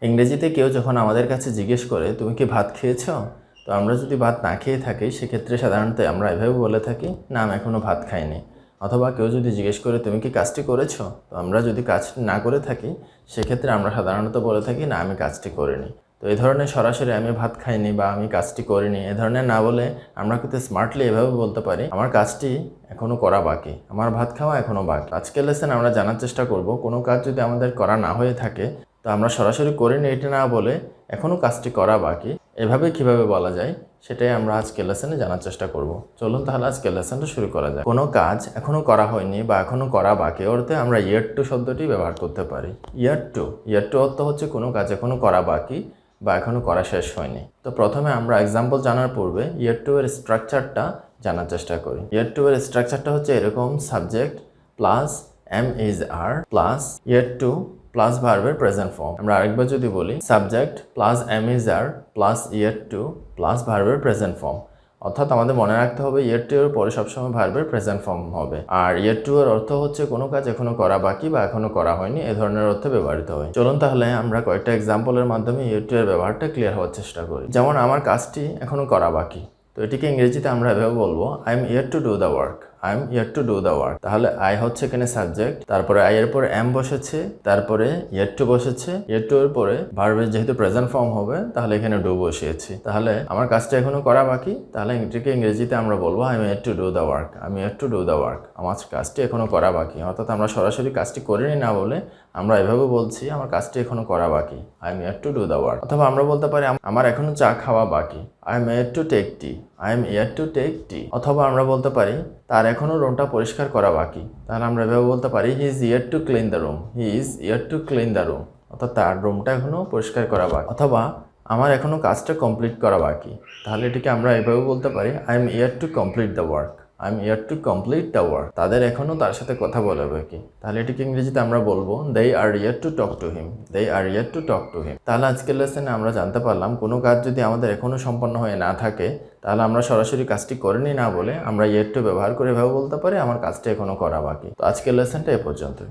ইংরেজিতে কেউ যখন আমাদের কাছে জিজ্ঞেস করে তুমি কি ভাত খেয়েছো, তো আমরা যদি ভাত না খেয়ে থাকি সেক্ষেত্রে সাধারণত আমরা এভাবে বলে থাকি না আমি এখনও ভাত খাইনি। অথবা কেউ যদি জিজ্ঞেস করে তুমি কি কাজটি করেছো, তো আমরা যদি কাজ না করে থাকি সেক্ষেত্রে আমরা সাধারণত বলে থাকি না আমি কাজটি করিনি। তো এই ধরনের সরাসরি আমি ভাত খাইনি বা আমি কাজটি করিনি এ ধরনের না বলে আমরা কিন্তু স্মার্টলি এভাবে বলতে পারি আমার কাজটি এখনও করা বাকি, আমার ভাত খাওয়া এখনও বাকি। আজকের লেসনে আমরা জানার চেষ্টা করব কোনো কাজ যদি আমাদের করা না হয়ে থাকে তো আমরা সরাসরি করিনি এটা না বলে এখনও কাজটি করা বাকি এভাবে কিভাবে বলা যায় সেটাই আমরা আজকের লেসনে জানার চেষ্টা করব। চলুন তাহলে আজকের লেসনটা শুরু করা যায়। কোনো কাজ এখনও করা হয়নি বা এখনও করা বাকি অর্থে আমরা yet to শব্দটি ব্যবহার করতে পারি। yet to অর্থ হচ্ছে কোনো কাজ এখনও করা বাকি বা এখনও করা শেষ হয়নি। তো প্রথমে আমরা এক্সাম্পল জানার পূর্বে yet to এর স্ট্রাকচারটা জানার চেষ্টা করি। yet to এর স্ট্রাকচারটা হচ্ছে এরকম: subject plus am is are plus yet to plus ভার্বের প্রেজেন্ট ফর্ম। আমরা আরেকবার যদি বলি subject plus am is are plus yet to plus ভার্বের প্রেজেন্ট ফর্ম, অর্থাৎ আমাদের মনে রাখতে হবে yet to এর পরে সবসময় ভার্বের প্রেজেন্ট ফর্ম হবে। আর yet to এর অর্থ হচ্ছে কোনো কাজ এখনো করা বাকি বা এখনো করা হয়নি এ ধরনের অর্থে ব্যবহৃত হয়। চলুন তাহলে আমরা কয়েকটা এক্সাম্পলের মাধ্যমে yet to এর ব্যবহারটা ক্লিয়ার হওয়ার চেষ্টা করি। যেমন আমার কাজটি এখনো করা বাকি, তো এটিকে ইংরেজিতে আমরা এভাবে বলবো I am yet to do the work, I am yet to do the work। তাহলে আই হচ্ছে এখানে সাবজেক্ট, তারপরে আই এর পরে এম বসেছে, তারপরে yet to বসেছে, yet to এর পরে ভার্বের যেহেতু প্রেজেন্ট ফর্ম হবে তাহলে এখানে ডু বসিয়েছি। তাহলে আমার কাজটা এখনো করা বাকি, তাহলে এটিকে ইংরেজিতে আমরা বলবো I am yet to do the work, I am yet to do the work। আমার কাজটি এখনো করা বাকি, অর্থাৎ আমরা সরাসরি কাজটি করিনি না বলে আমরা এভাবে বলছি আমার কাজটি এখনো করা বাকি, I am yet to do the work। অথবা আমরা বলতে পারি আমার এখনো চা খাওয়া বাকি, I am yet to take tea, I am yet to take tea। অথবা আমরা বলতে পারি তার এখনো রুমটা পরিষ্কার করা বাকি, তাহলে আমরা এভাবে বলতে পারি he is yet to clean the room, he is yet to clean the room, অর্থাৎ তার রুমটা এখনো পরিষ্কার করা বাকি। অথবা আমার এখনো কাজটা কমপ্লিট করা বাকি, তাহলে এটিকে আমরা এভাবে বলতে পারি I am yet to complete the work, I am yet to complete the work। তাদের এখনো তার সাথে কথা বলা বাকি, তাহলে এটিকে ইংরেজিতে আমরা বলবো they are yet to talk to him, they are yet to talk to him। তাহলে আজকের লেসনে আমরা জানতে পারলাম কোনো কাজ যদি আমাদের এখনো সম্পন্ন হয়ে না থাকে তাহলে আমরা সরাসরি কাজটি করিনি না বলে আমরা yet to ব্যবহার করে এভাবে বলতে পারি আমার কাজটা এখনো করা বাকি। তো আজকের লেসনটা এ পর্যন্তই।